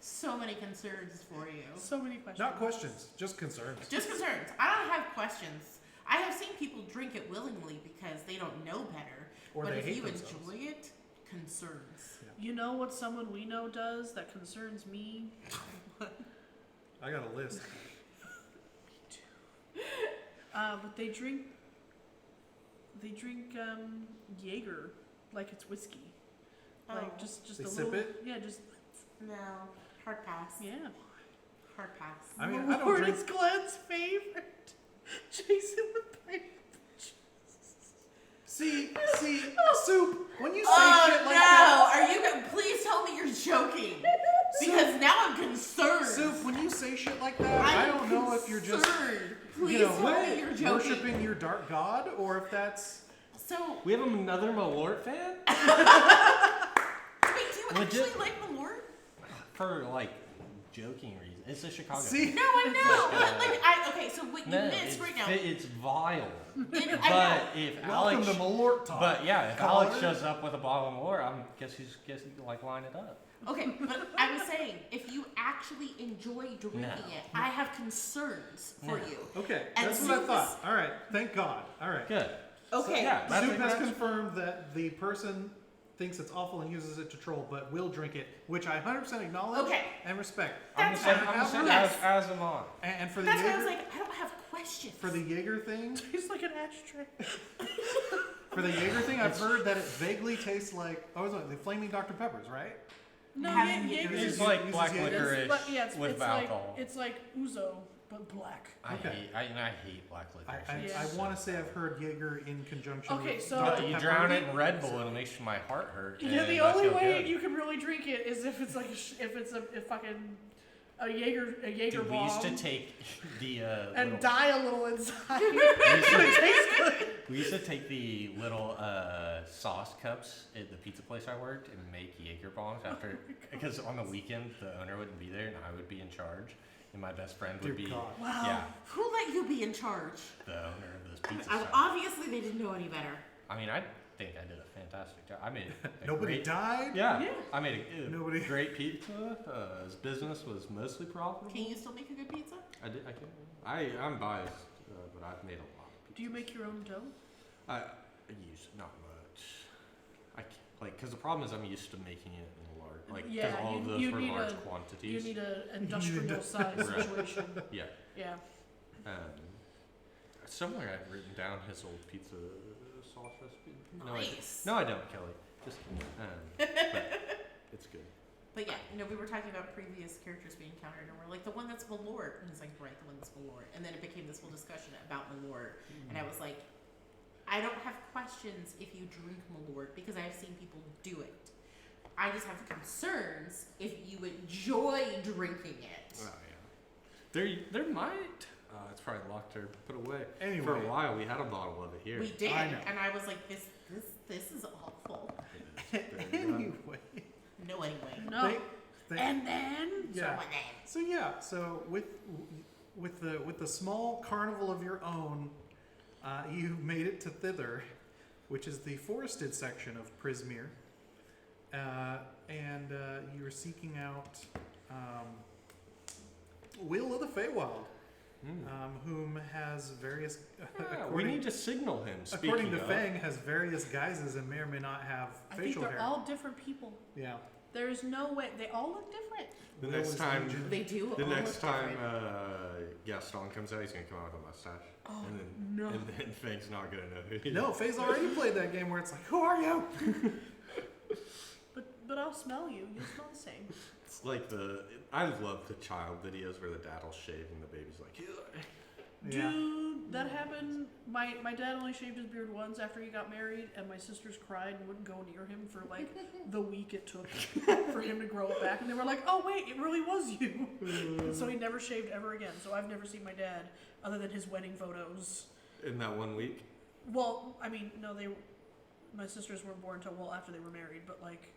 so many concerns for you. So many questions. Not questions, just concerns. Just concerns. I don't have questions. I have seen people drink it willingly because they don't know better. Or but they if hate you themselves. enjoy it, concerns. You know what someone we know does that concerns me? I got a list. But they drink Jaeger like it's whiskey. Like just They a sip little. it? Yeah, just No. Hard pass. yeah. Hard pass. I mean, I don't Malort drink. is Glenn's favorite. Jason with pineapple. See, Soup. When you say Oh shit no! like that, Are you? Please tell me you're joking. Because now I'm concerned. Soup. When you say shit like that, I don't know if you're just, Please you know, tell me you're joking. worshiping your dark god, or if that's. So We have another Malort fan? wait, do you Legit- actually like Malort? For, like, joking reasons. It's a Chicago See? thing. No, I know. But like, okay, so what you No, missed right now. it's vile. I But know. if Welcome Alex, to Malort talk. but yeah, if Caller. Alex shows up with a bottle of Malort, I guess he's like line it up. Okay, but I was saying, if you actually enjoy drinking No. it, I have concerns for No. you. Okay, And that's what I Soup thought. All right, thank God. All right. Good. Okay. Yeah, that's Soup has that's- confirmed that the person thinks it's awful and uses it to troll, but will drink it, which I 100% acknowledge Okay. and respect. I'm That's the same, fine. I'm the same Yes. as am I. And for the That's why I Jaeger, was like, I don't have questions. for the Jaeger thing, Tastes like an ashtray. I've heard that it vaguely tastes like the Flaming Dr Peppers, right? No, Haven't Jaeger Jaeger's It's uses- like uses black Jaeger. licorice with it's alcohol. like it's like Ouzo but black. I Okay. hate black licorice. I Yeah. want to say I've heard Jaeger in conjunction Okay, with so- Dr. But you Pepper. drown it in Red Bull and it makes my heart hurt. Yeah, and the I only feel way good. you can really drink it is if it's like if it's a fucking a Jaeger Dude, we bomb used to take the and little, die a little inside. we, used to, It tastes good. we used to take the little sauce cups at the pizza place I worked and make Jaeger bombs after because on the weekend the owner wouldn't be there and I would be in charge and my best friend would Dear be God. Wow. yeah Who let you be in charge? the owner of those pizza I, shops. obviously, they didn't know any better. I mean I think I did a fantastic job. I made a Nobody great, died. Yeah, Yeah. I made a Nobody- great pizza. His business was mostly profitable. Can you still make a good pizza? I did. I can. I'm biased, but I've made a lot of pizza. Do you make your own dough? I use not much. I can't, because the problem is I'm used to making it in large, because Yeah, all of those you were need large You quantities. need an industrial size Right. situation. Yeah. Yeah. Somewhere I've written down his old pizza sauce recipe. Nice. No, I don't, Kelly. Just but it's good. But yeah, we were talking about previous characters we encountered, and we're like, the one that's Malort. And he's like, right, the one that's Malort. And then it became this whole discussion about Malort. And I was like, I don't have questions if you drink Malort because I've seen people do it. I just have concerns if you enjoy drinking it. Oh yeah. There might. It's probably locked or put away. Anyway. For a while we had a bottle of it here. We did, I know. and I was like, this is awful. It is very good. Anyway. No, anyway. No. Thank- And then yeah. So then, So with the small carnival of your own, you made it to thither, which is the forested section of Prismere, and you were seeking out Will of the Feywild, whom has various. We need to signal him. According to speaking of. Feng, has various guises and may or may not have I think facial they're hair. all different people. Yeah. There's no way they all look different. The Will next is time, Legion. they do. the all next look time different. Gaston comes out, he's gonna come out with a mustache, Oh, and then no. and then Fang's not gonna know who he No, is. Faye's already played that game where it's like, who are you? But I'll smell you. You smell the same. It's like I love the child videos where the dad will shave and the baby's like, Yeah. That happened. My dad only shaved his beard once after he got married, and my sisters cried and wouldn't go near him for like the week it took for him to grow it back. And they were like, "Oh wait, it really was you." And so he never shaved ever again. So I've never seen my dad other than his wedding photos. In that 1 week? Well, I mean, no, my sisters weren't born until well after they were married, but like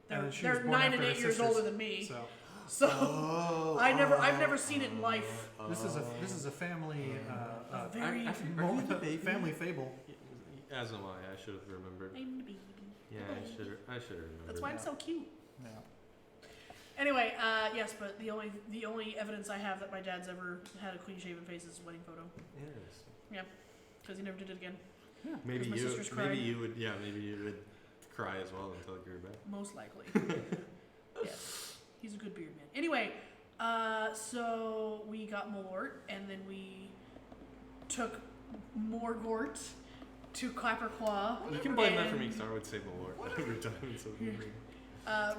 And she was they're born 9 after and her 8 years sisters, older than me. So So I've never seen it in life. this is a family Very family fable. As am I should have remembered. I'm the baby. Yeah, I should have remembered. That's why I'm so cute. Yeah. Anyway, yes, but the only evidence I have that my dad's ever had a clean shaven face is his wedding photo. Yes. Because he never did it again. Maybe my sisters cried. maybe you would cry as well until it grew back. Most likely. Yes. He's a good beard man. Anyway, so we got Malort, and then we took Morgort to Clapperclaw. You can blame that for me because I would say Malort every time. So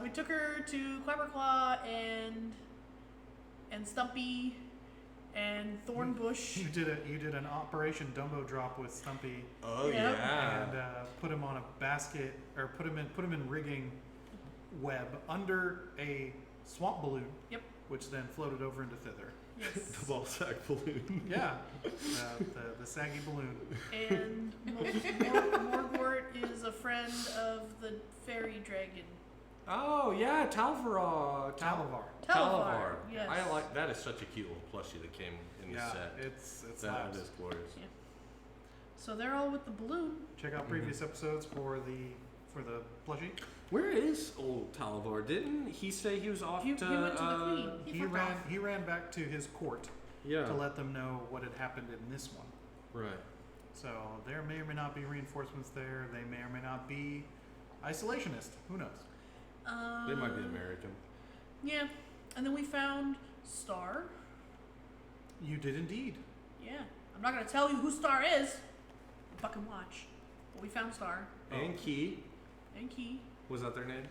we took her to Clapperclaw and Stumpy and Thornbush. You did an Operation Dumbo drop with Stumpy. Oh Yep. yeah. And put him on a basket, or put him in rigging web under a swamp balloon. Yep. Which then floated over into thither. Yes. The ball sack balloon. Yeah. The saggy balloon. And Morgort is a friend of the fairy dragon. Oh yeah, Talvar. Talavar. Yes. I like that. Is such a cute little plushie that came in the Yeah, set. it's That labs. is glorious. Yeah. So they're all with the balloon. Check out previous episodes for the plushie. Where is old Talavar? Didn't he say he was off He to? went to the queen. He fucked ran off. he ran back to his court Yeah. to let them know what had happened in this one. Right. So there may or may not be reinforcements there. They may or may not be isolationist. Who knows? They might be American. Yeah. And then we found Star. You did indeed. Yeah. I'm not going to tell you who Star is. Fucking watch. But we found Star. And Key. And Key. Was that their name?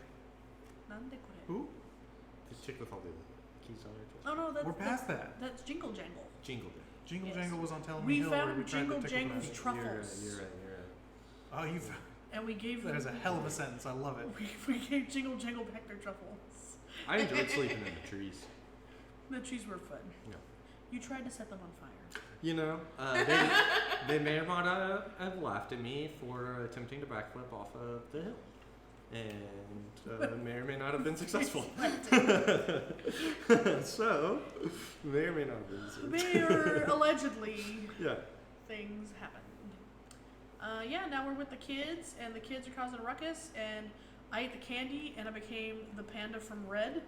Nandequere. Who? The chick with all the keys on her chest. Oh, no, that's... We're past that. That's Jingle Jangle. Jingle. Jingle Yes. Jangle was on Tell Me We Hill where found we tried Jingle to tickle Jangle's that. truffles. You're right. Oh, you. And we gave That them... is a hell of a sentence. I love it. We gave Jingle Jangle back their truffles. I enjoyed sleeping in the trees. The trees were fun. Yeah. You tried to set them on fire. You know, they may or might have laughed at me for attempting to backflip off of the hill. And may or may not have been successful. So, may or may not have been successful. May or allegedly Yeah. things happened. Yeah, now we're with the kids, and the kids are causing a ruckus, and I ate the candy, and I became the panda from Red.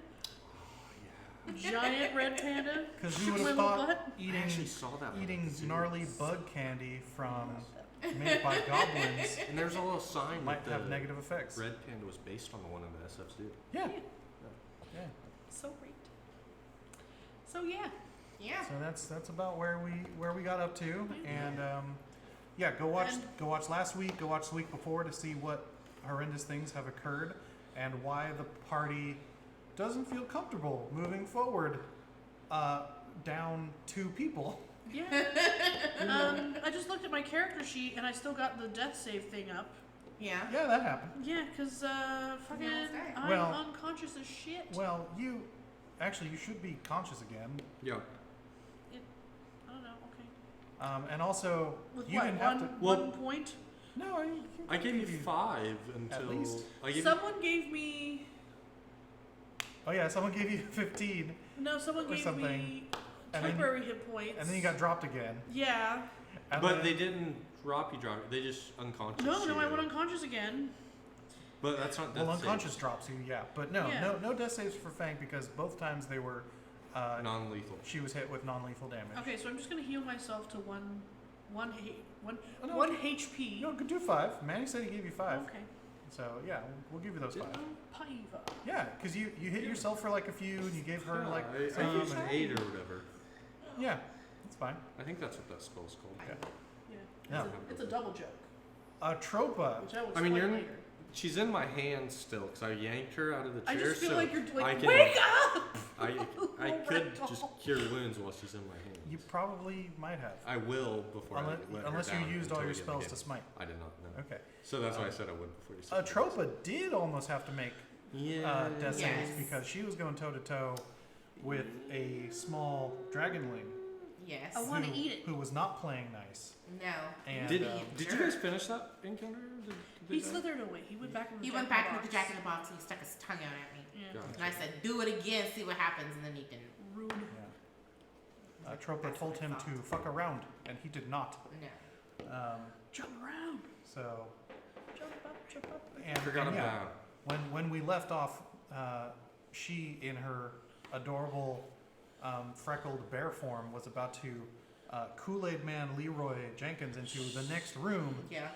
Giant red panda. Because you Shoot would my have little thought butt. I actually saw that one. eating gnarly bug candy from made by goblins And there's a little sign might that have the negative effects. Red Panda was based on the one in the SF's dude. Yeah. Yeah. So great. So yeah. Yeah. So that's about where we got up to, and yeah, go watch last week, go watch the week before to see what horrendous things have occurred and why the party doesn't feel comfortable moving forward down 2 people. Yeah. I just looked at my character sheet, and I still got the death save thing up. Yeah. Yeah, that happened. Yeah, because fucking almost died. I'm Well- unconscious as shit. Well, you should be conscious again. Yeah. I don't know. Okay. And also With you what? didn't have to. One point? No, I gave you 5 until least. I gave Someone gave me. Oh yeah, someone gave you 15, No, someone Or gave something. me and then temporary hit points. and then you got dropped again. Yeah. And but then- they didn't drop you. They just unconscious. No, I you. went unconscious again. But that's not. Well, Death unconscious drops you, yeah. But Yeah. no death saves for Feng because both times they were non-lethal. she was hit with non-lethal damage. Okay, so I'm just gonna heal myself to one Oh, no. one HP. You could do 5. Manny said he gave you 5. Okay. So yeah, we'll give you those 5. Paiva. Yeah, because you hit yourself for like a few, and you gave her Yeah, like I some. used and- 8 or whatever. yeah, it's fine. I think that's what that skull's called. Yeah. Yeah. Yeah. It's a double joke, Atropa. which I will I mean, explain you're- later. She's in my hands still because I yanked her out of the I chair. just feel so like you're I like, can, wake up! I could just cure wounds while she's in my hands. You probably might have. I will before Unless, I let her unless down you used all until your we get spells the to game. smite. I did not know. Okay. So that's why I said I would before you said Atropa did almost have to make death saves Yes. because she was going toe to toe with a small dragonling Yes. I want to eat it. who was not playing nice. No. And, Did, um, did you guys finish that encounter? He slithered away. He went back. He went back with the jack in the box and he stuck his tongue out at me. Yeah. And I said, do it again, see what happens, and then he didn't. Rude. Yeah. Atropa told him to fuck around, and he did not. No. Jump around. So, Jump up, jump up. and, Forgot and yeah, about. when we left off, she in her adorable freckled bear form was about to Kool-Aid Man Leroy Jenkins into the next room. Yeah.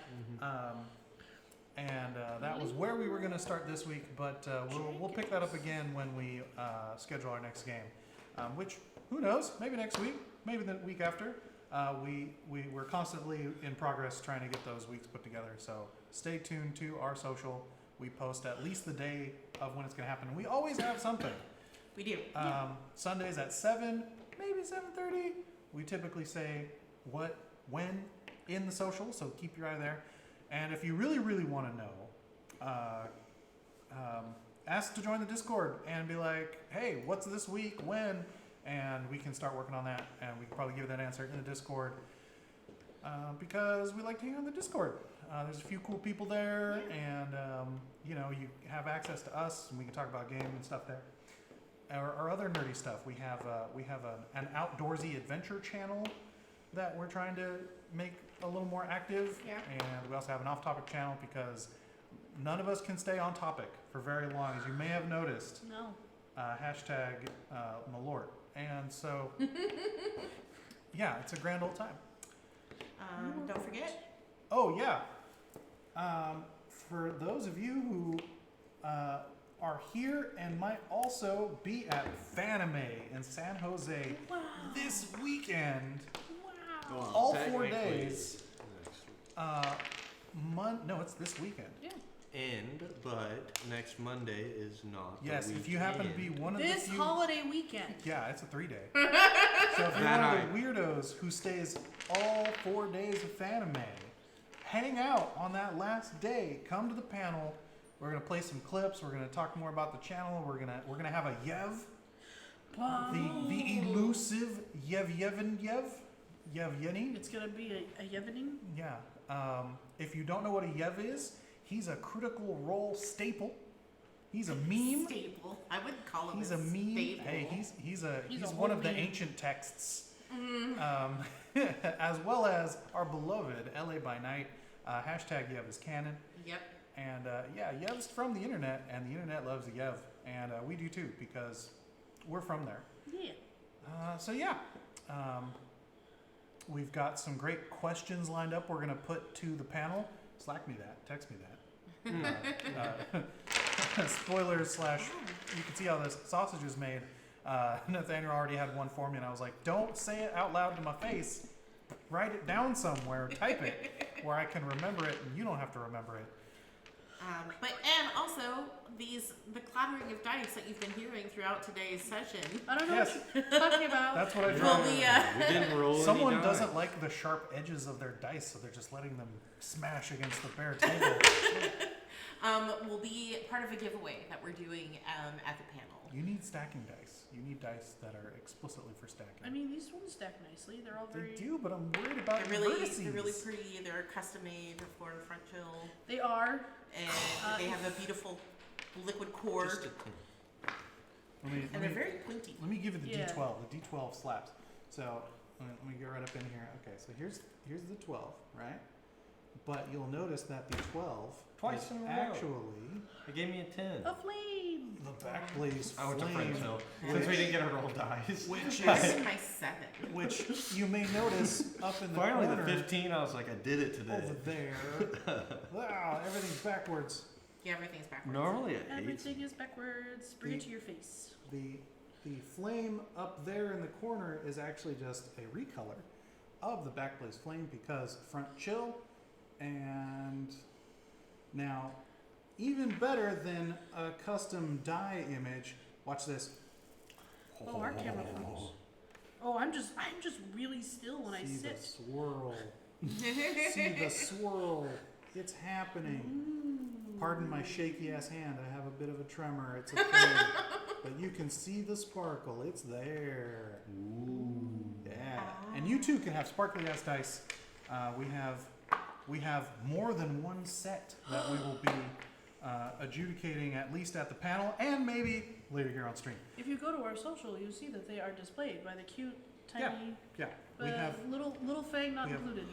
And that was where we were going to start this week, but we'll pick that up again when we schedule our next game. Which, who knows? Maybe next week, maybe the week after. We're constantly in progress trying to get those weeks put together. So stay tuned to our social. We post at least the day of when it's going to happen. We always have something. We do. Sundays at 7, maybe 7:30. We typically say what, when in the social, so keep your eye there. And if you really, really want to know, ask to join the Discord and be like, hey, what's this week, when? And we can start working on that, and we can probably give that answer in the Discord because we like to hang on the Discord. There's a few cool people there, and you have access to us, and we can talk about game and stuff there. Our other nerdy stuff, we have an outdoorsy adventure channel that we're trying to make a little more active. Yeah. And we also have an off-topic channel because none of us can stay on topic for very long, as you may have noticed. No. Hashtag Malort. And so, yeah, it's a grand old time. Don't forget. Oh, yeah. For those of you who are here and might also be at Fanime in San Jose Wow. this weekend, Wow. all 4 Technically, days. next No, it's this weekend. Yeah. end, but next Monday is not. Yes, the if you happen to be weekend. one of This the few. holiday weekend. Yeah, it's a 3-day. So if you're That one of the weirdos who stays all 4 days of Fanime, hang out on that last day. Come to the panel. We're gonna play some clips. We're gonna talk more about the channel. We're gonna have a Yev, the elusive Yev Yevgeny. It's gonna be a Yevening. Yeah. If you don't know what a Yev is, he's a Critical Role staple. He's a meme. Staple. I wouldn't call him He's a a meme. staple. Hey, he's He's a one whole of the meme. ancient texts. As well as our beloved LA by Night. Hashtag Yev is canon. Yep. And yeah, Yev's from the internet, and the internet loves Yev. And we do too, because we're from there. Yeah. So yeah, we've got some great questions lined up we're going to put to the panel. Slack me that. Text me that. Spoilers / you can see how this sausage is made. Nathaniel already had one for me, and I was like, don't say it out loud to my face. Write it down somewhere. Type it where I can remember it, and you don't have to remember it. And also the clattering of dice that you've been hearing throughout today's session. I don't know Yes. what you're talking about. That's what I Will draw. be We didn't roll any Someone die. doesn't like the sharp edges of their dice, so they're just letting them smash against the bare table. will be part of a giveaway that we're doing at the panel. You need stacking dice. You need dice that are explicitly for stacking. I mean, these ones stack nicely. They're all very. They do, but I'm worried about They're really vertices. pretty. They're custom made for and front chill, They are. and they have a beautiful liquid core, Just a tin. and they're very pointy. Let me give you the Yeah. D12. The D12 slaps. So let me get right up in here. Okay, so here's the 12, right? But you'll notice that the 12 Twice is in a row. actually It gave me a 10. A flame. the back blaze I went to flame, French Hill since we didn't get a roll dice. which This is is my 7. which you may notice up in the Finally, corner the 15. I was like, I did it today. over there. Wow, everything's backwards. Yeah, everything's backwards. Normally, I hate. Everything is backwards. Bring it to your face. The flame up there in the corner is actually just a recolor of the back blaze flame because front chill, and now even better than a custom die image, watch this. Oh, our camera froze. Oh, I'm just really still when I See sit. the swirl. See the swirl. It's happening. Pardon my shaky ass hand. I have a bit of a tremor. It's okay. But you can see the sparkle. It's there. Ooh. Yeah. And you too can have sparkly ass dice. We have more than one set that we will be adjudicating at least at the panel and maybe later here on stream. If you go to our social, you'll see that they are displayed by the cute, tiny, Yeah. We have little Feng not we have included.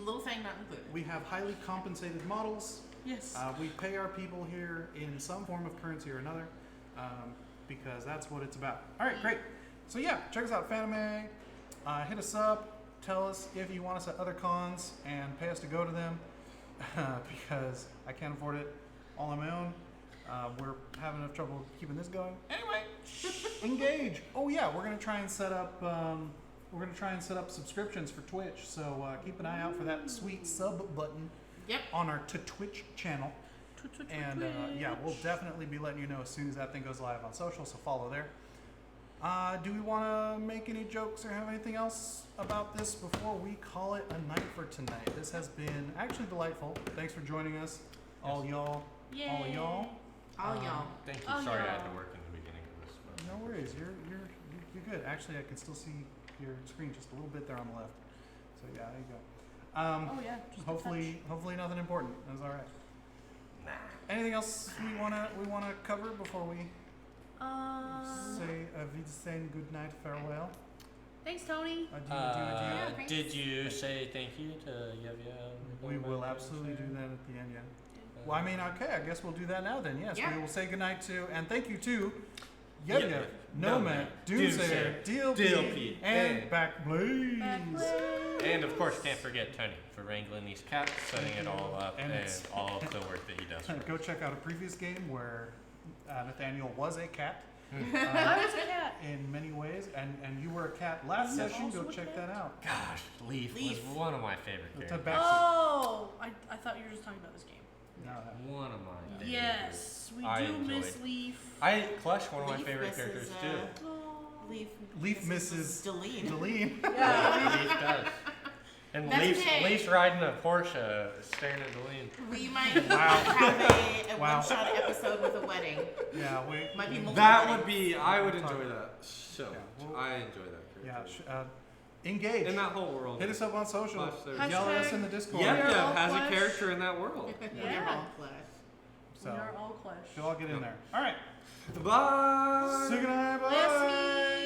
Little thing not included. We have highly compensated models. Yes. We pay our people here in some form of currency or another, because that's what it's about. All right, great. So yeah, check us out, Fanime. Hit us up. Tell us if you want us at other cons and pay us to go to them, because I can't afford it all on my own. We're having enough trouble keeping this going. Anyway, engage. Oh yeah, we're gonna try and set up. We're gonna try and set up subscriptions for Twitch. So keep an eye out for that sweet sub button. Yep. On our Twitch channel. And yeah, we'll definitely be letting you know as soon as that thing goes live on social, so follow there. Do we want to make any jokes or have anything else about this before we call it a night for tonight? This has been actually delightful. Thanks for joining us, all y'all. Yay. All y'all. All y'all. Thank you. Oh, Sorry I yeah. had to work in the beginning of this. But. No worries, you're good. Actually, I can still see your screen just a little bit there on the left. So yeah, there you go. Oh yeah. Just a Hopefully nothing important. That's all right. Nah. Anything else we wanna cover before we touch. say Wiedersehen, good night, farewell? Thanks, Tony. Yeah, thanks. Did you say thank you to Yevya? We will absolutely do that at the end, yeah. Well, I mean, okay, I guess we'll do that now then. Yes, Yeah. we will say goodnight to, and thank you to Yevya, Nomad, Doomsayer, Doomsayer, DLP, and Backblaze. And of course, can't forget Tony for wrangling these cats, setting it all up, And and it's- all of the work that he does. For Go us. check out a previous game where Nathaniel was a cat I was a cat. in many ways, and you were a cat last He was session. also Go a check cat? that out. Gosh, Leaf Leaf. was one of my favorite It's a characters. backseat. Oh, I thought you were just talking about this game. No, One of my favorites. Yes, we I do miss enjoyed. Leaf. Clutch, one of my Leaf favorite misses, characters too. Oh. Leaf misses Deline. Deline. Yeah. Leaf does. And That's Leaf's, okay. Leaf's riding a Porsche, staring at Deline. We might Wow. have a Wow. one-shot episode with a wedding. Yeah, we. Might be multiple That weddings. would be. I would We'll talk enjoy about that so Yeah, much. we'll- I enjoy that. Yeah, character. engage. In that whole world. Hit us up on social. Flash there. Hashtag- Yell at us in the Discord. We are Yevya all has Flash. a character in that world. We Yeah. are all flesh. We So are all Clash. you'll all get in there. All right. Bye. Say goodnight. Bye. Bless me.